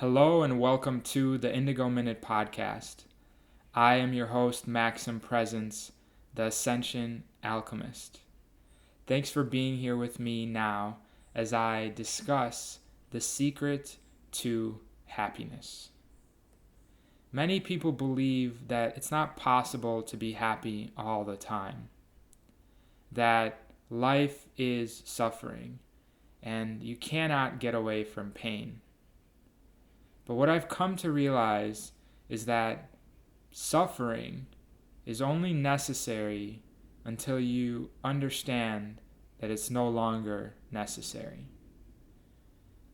Hello and welcome to the Indigo Minute Podcast. I am your host, Maxim Presence, the Ascension Alchemist. Thanks for being here with me now as I discuss the secret to happiness. Many people believe that it's not possible to be happy all the time, that life is suffering, and you cannot get away from pain. But what I've come to realize is that suffering is only necessary until you understand that it's no longer necessary.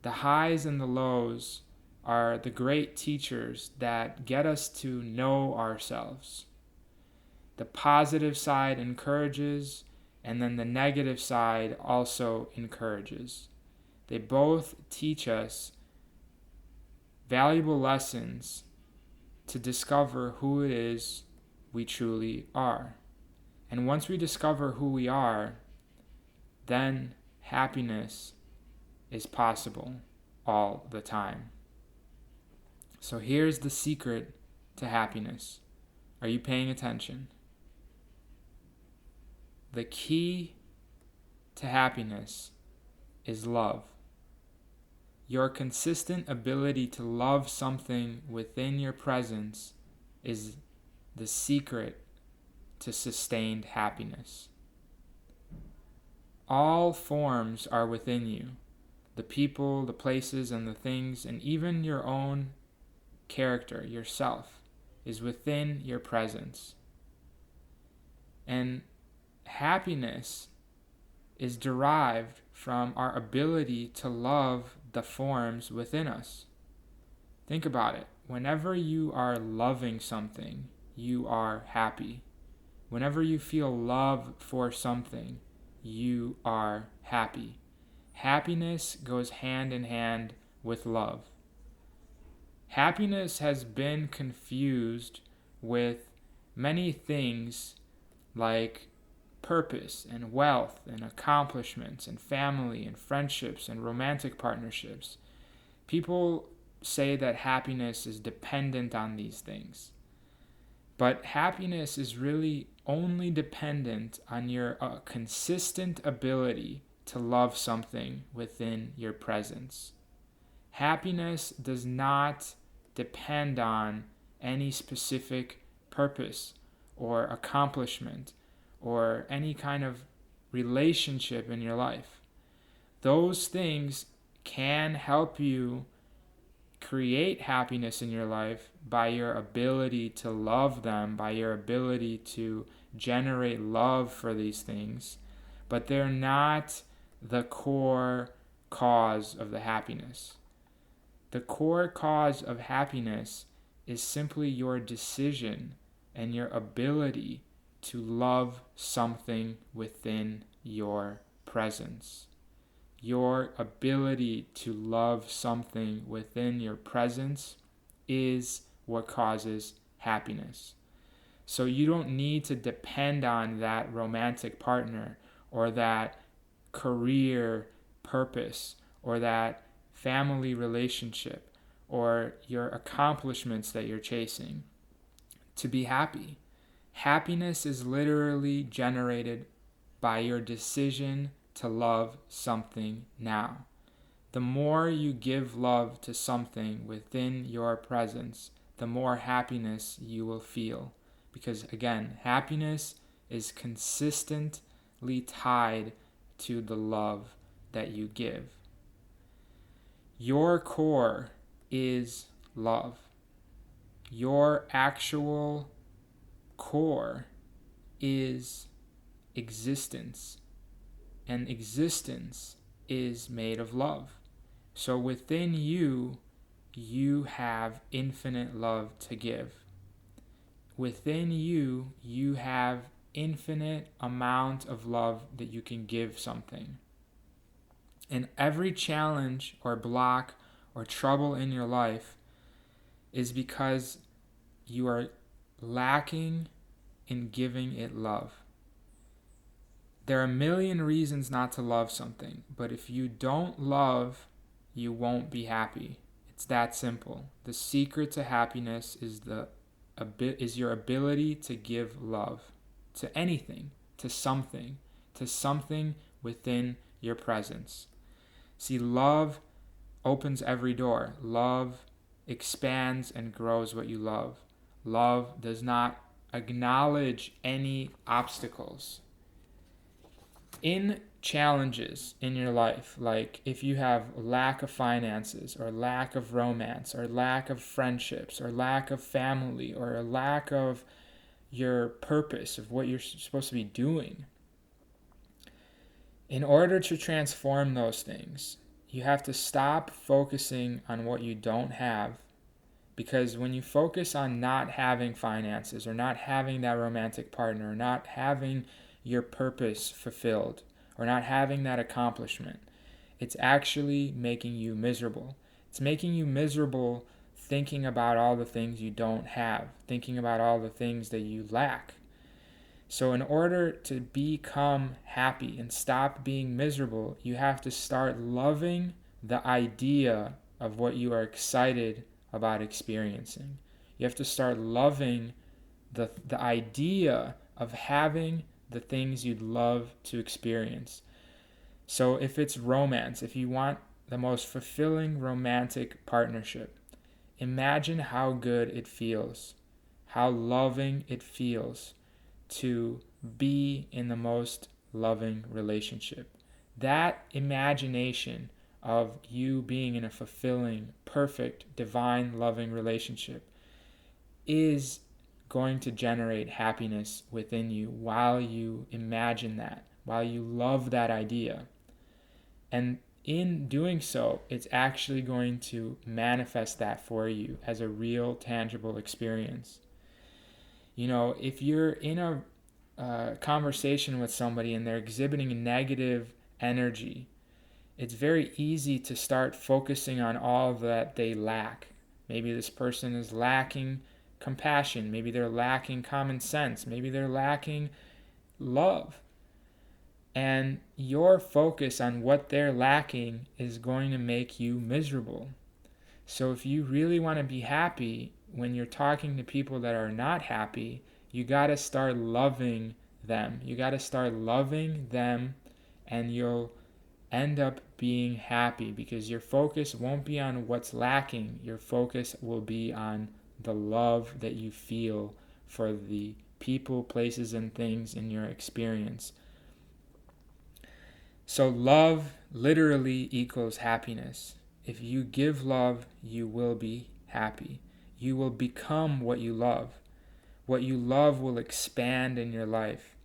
The highs and the lows are the great teachers that get us to know ourselves. The positive side encourages, and then the negative side also encourages. They both teach us valuable lessons to discover who it is we truly are. And once we discover who we are, then happiness is possible all the time. So here's the secret to happiness. Are you paying attention? The key to happiness is love. Your consistent ability to love something within your presence is the secret to sustained happiness. All forms are within you. The people, the places, and the things, and even your own character, yourself, is within your presence. And happiness is derived from our ability to love the forms within us. Think about it. Whenever you are loving something, you are happy. Whenever you feel love for something, you are happy. Happiness goes hand in hand with love. Happiness has been confused with many things like purpose and wealth and accomplishments and family and friendships and romantic partnerships. People say that happiness is dependent on these things. But happiness is really only dependent on your consistent ability to love something within your presence. Happiness does not depend on any specific purpose or accomplishment or any kind of relationship in your life. Those things can help you create happiness in your life by your ability to love them, by your ability to generate love for these things, but they're not the core cause of the happiness. The core cause of happiness is simply your decision and your ability to love something within your presence. Your ability to love something within your presence is what causes happiness. So you don't need to depend on that romantic partner or that career purpose or that family relationship or your accomplishments that you're chasing to be happy. Happiness is literally generated by your decision to love something now. The more you give love to something within your presence, the more happiness you will feel. Because again, happiness is consistently tied to the love that you give. Your core is love. Your actual core is existence, and existence is made of love. So within you, you have infinite love to give. Within you, you have infinite amount of love that you can give something. And every challenge or block or trouble in your life is because you are lacking in giving it love. There are a million reasons not to love something, but if you don't love, you won't be happy. It's that simple. The secret to happiness is your ability to give love to anything, to something within your presence. See, love opens every door. Love expands and grows what you love. Love does not acknowledge any obstacles. In challenges in your life, like if you have lack of finances or lack of romance or lack of friendships or lack of family or a lack of your purpose of what you're supposed to be doing, in order to transform those things, you have to stop focusing on what you don't have, because when you focus on not having finances or not having that romantic partner or not having your purpose fulfilled or not having that accomplishment, it's actually making you miserable. It's making you miserable thinking about all the things you don't have, thinking about all the things that you lack. So in order to become happy and stop being miserable, you have to start loving the idea of what you are excited about experiencing. You have to start loving the idea of having the things you'd love to experience. So if it's romance, if you want the most fulfilling romantic partnership, imagine how good it feels, how loving it feels to be in the most loving relationship. That imagination of you being in a fulfilling, perfect, divine, loving relationship is going to generate happiness within you while you imagine that, while you love that idea. And in doing so, it's actually going to manifest that for you as a real, tangible experience. You know, if you're in a conversation with somebody and they're exhibiting a negative energy, it's very easy to start focusing on all that they lack. Maybe this person is lacking compassion. Maybe they're lacking common sense. Maybe they're lacking love. And your focus on what they're lacking is going to make you miserable. So if you really want to be happy, when you're talking to people that are not happy, you got to start loving them. You got to start loving them, and you'll end up being happy because your focus won't be on what's lacking. Your focus will be on the love that you feel for the people, places, and things in your experience. So love literally equals happiness. If you give love, you will be happy. You will become what you love. What you love will expand in your life,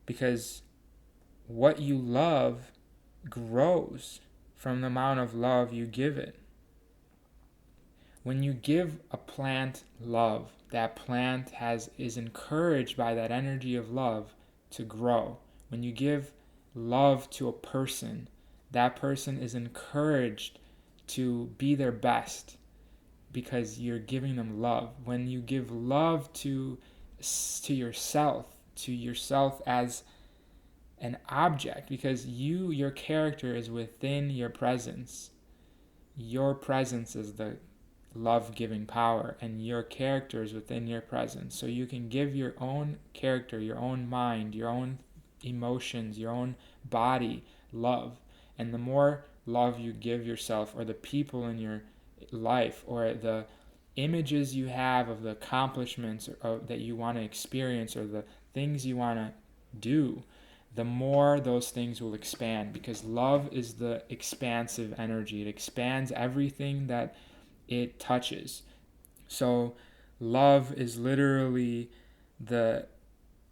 because what you love grows from the amount of love you give it. When you give a plant love, that plant is encouraged by that energy of love to grow. When you give love to a person, that person is encouraged to be their best because you're giving them love. When you give love to yourself as an object, because your character is within your presence. Your presence is the love-giving power, and your character is within your presence. So you can give your own character, your own mind, your own emotions, your own body love. And the more love you give yourself, or the people in your life, or the images you have of the accomplishments that you want to experience, or the things you want to do, the more those things will expand, because love is the expansive energy. It expands everything that it touches. So love is literally the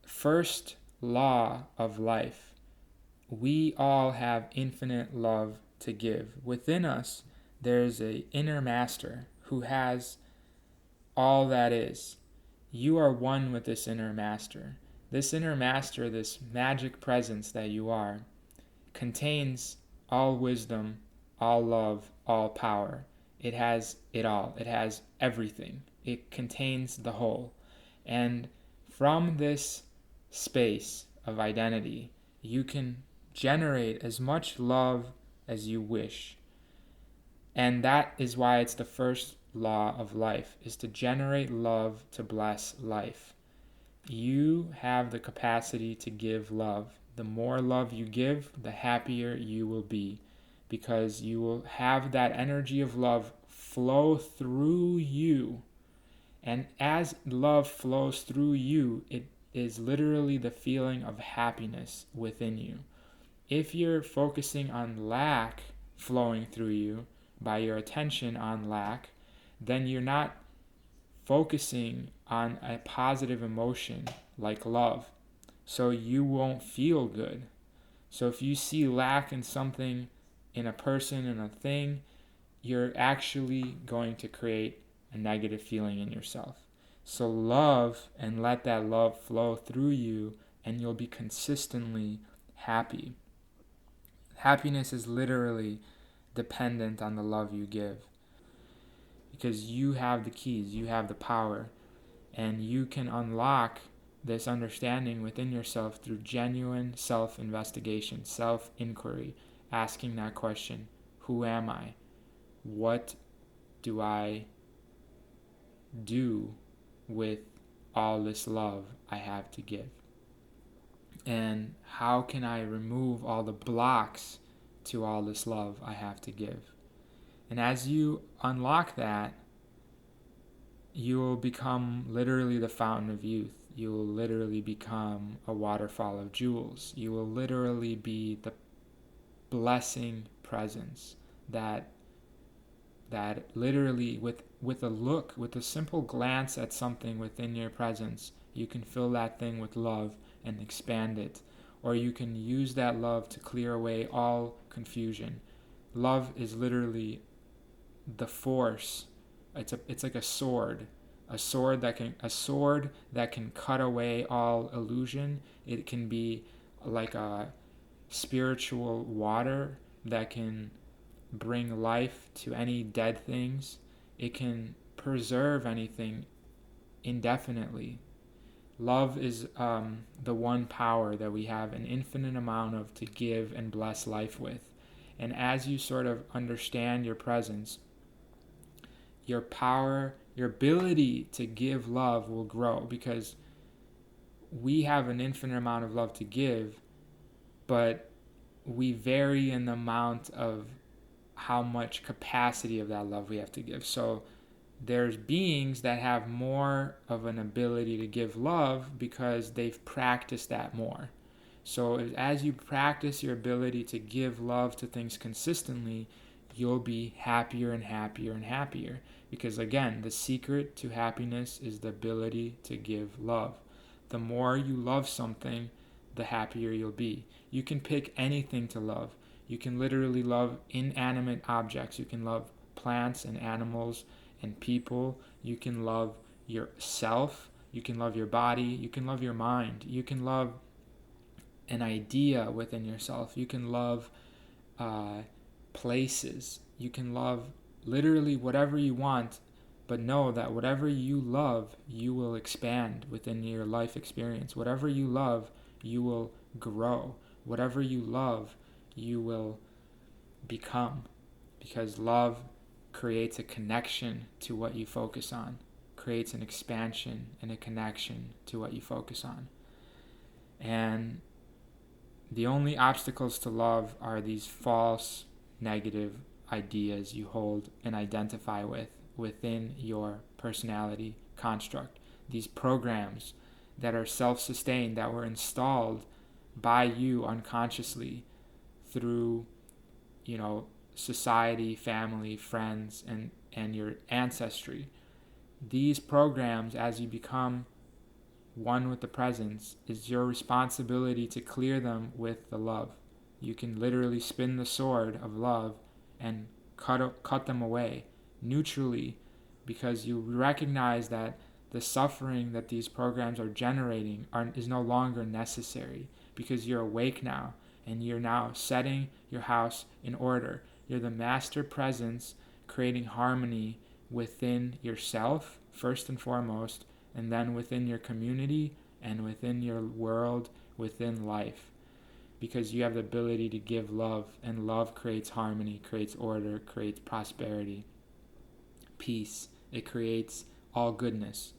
first law of life. We all have infinite love to give. Within us, there's an inner master who has all that is. You are one with this inner master. This inner master, this magic presence that you are, contains all wisdom, all love, all power. It has it all. It has everything. It contains the whole. And from this space of identity, you can generate as much love as you wish. And that is why it's the first law of life, is to generate love to bless life. You have the capacity to give love. The more love you give, the happier you will be, because you will have that energy of love flow through you. And as love flows through you, it is literally the feeling of happiness within you. If you're focusing on lack flowing through you by your attention on lack, then you're not focusing on a positive emotion like love. So you won't feel good. So if you see lack in something, in a person, in a thing, you're actually going to create a negative feeling in yourself. So love, and let that love flow through you, and you'll be consistently happy. Happiness is literally dependent on the love you give, because you have the keys, you have the power, and you can unlock this understanding within yourself through genuine self-investigation, self-inquiry, asking that question, who am I? What do I do with all this love I have to give? And how can I remove all the blocks to all this love I have to give? And as you unlock that, you will become literally the fountain of youth. You will literally become a waterfall of jewels. You will literally be the blessing presence that literally with a look, with a simple glance at something within your presence, you can fill that thing with love and expand it. Or you can use that love to clear away all confusion. Love is literally the force. It's like a sword that can cut away all illusion. It can be like a spiritual water that can bring life to any dead things. It can preserve anything indefinitely. Love is the one power that we have an infinite amount of to give and bless life with. And as you sort of understand your presence, your power, your ability to give love will grow, because we have an infinite amount of love to give, but we vary in the amount of how much capacity of that love we have to give. So there's beings that have more of an ability to give love because they've practiced that more. So as you practice your ability to give love to things consistently, you'll be happier and happier and happier. Because again, the secret to happiness is the ability to give love. The more you love something, the happier you'll be. You can pick anything to love. You can literally love inanimate objects. You can love plants and animals and people. You can love yourself. You can love your body. You can love your mind. You can love an idea within yourself. You can love places. You can love literally whatever you want, but know that whatever you love, you will expand within your life experience. Whatever you love, you will grow. Whatever you love, you will become, because love creates a connection to what you focus on, creates an expansion and a connection to what you focus on. And the only obstacles to love are these false negative ideas you hold and identify with within your personality construct. These programs that are self-sustained, that were installed by you unconsciously through, society, family, friends, and your ancestry. These programs, as you become one with the presence, is your responsibility to clear them with the love. You can literally spin the sword of love and cut them away neutrally, because you recognize that the suffering that these programs are generating is no longer necessary, because you're awake now and you're now setting your house in order. You're the master presence, creating harmony within yourself first and foremost, and then within your community and within your world, within life. because you have the ability to give love, and love creates harmony, creates order, creates prosperity, peace. It creates all goodness.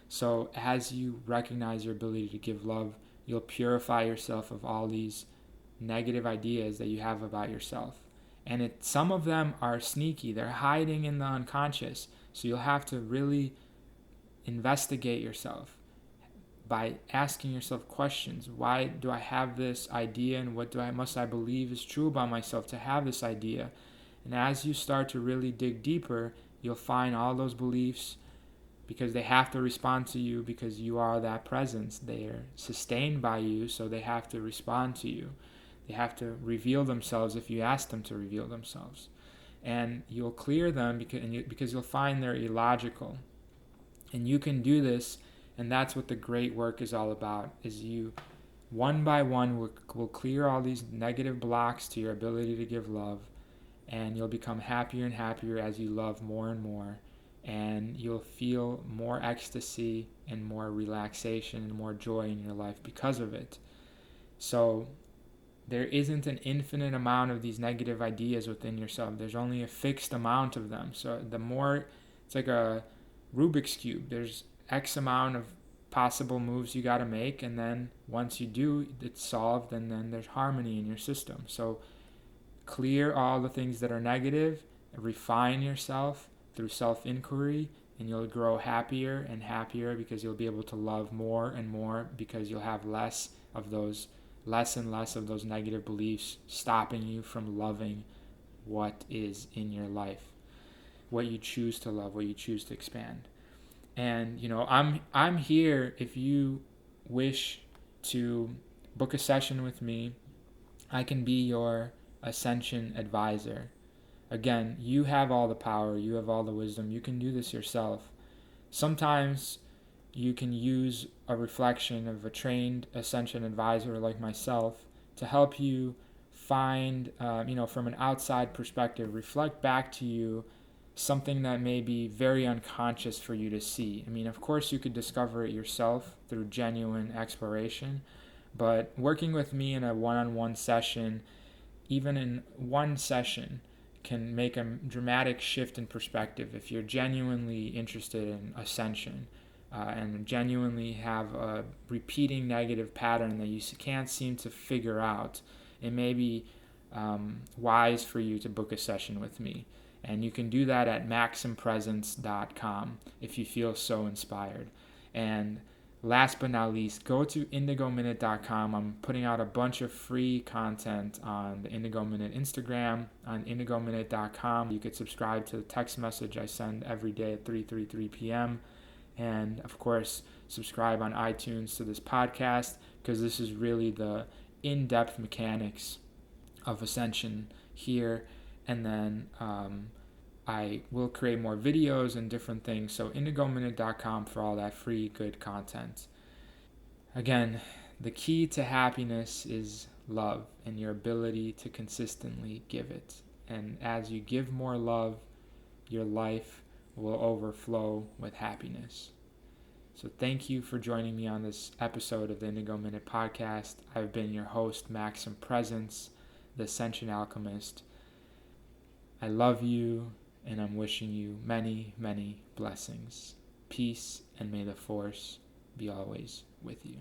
So as you recognize your ability to give love, you'll purify yourself of all these negative ideas that you have about yourself. And some of them are sneaky. They're hiding in the unconscious. So you'll have to really investigate yourself by asking yourself questions. Why do I have this idea, and what must I believe is true about myself to have this idea? And as you start to really dig deeper, you'll find all those beliefs, because they have to respond to you, because you are that presence. They are sustained by you, so they have to respond to you. They have to reveal themselves if you ask them to reveal themselves. And you'll clear them because you'll find they're illogical. And you can do this, and that's what the great work is all about, is you, one by one, will clear all these negative blocks to your ability to give love, and you'll become happier and happier as you love more and more. And you'll feel more ecstasy and more relaxation and more joy in your life because of it. So there isn't an infinite amount of these negative ideas within yourself. There's only a fixed amount of them. So the more, it's like a Rubik's Cube. There's X amount of possible moves you got to make, and then once you do, it's solved, and then there's harmony in your system. So clear all the things that are negative, refine yourself through self-inquiry, and you'll grow happier and happier, because you'll be able to love more and more, because you'll have less and less of those negative beliefs stopping you from loving what is in your life, what you choose to love, what you choose to expand. And I'm here if you wish to book a session with me. I can be your Ascension advisor. Again, you have all the power, you have all the wisdom, you can do this yourself. Sometimes you can use a reflection of a trained Ascension advisor like myself to help you find, from an outside perspective, reflect back to you something that may be very unconscious for you to see. I mean, of course, you could discover it yourself through genuine exploration, but working with me in a one-on-one session, even in one session, can make a dramatic shift in perspective if you're genuinely interested in ascension, and genuinely have a repeating negative pattern that you can't seem to figure out. It may be wise for you to book a session with me. And you can do that at maximpresence.com if you feel so inspired. And last but not least, go to indigominute.com. I'm putting out a bunch of free content on the Indigo Minute Instagram, on indigominute.com. You could subscribe to the text message I send every day at 3:33 p.m. And, of course, subscribe on iTunes to this podcast, because this is really the in-depth mechanics of Ascension here. And then I will create more videos and different things. So indigominute.com for all that free, good content. Again, the key to happiness is love and your ability to consistently give it. And as you give more love, your life will overflow with happiness. So thank you for joining me on this episode of the Indigo Minute Podcast. I've been your host, Maxim Presence, the Ascension Alchemist. I love you, and I'm wishing you many, many blessings. Peace, and may the Force be always with you.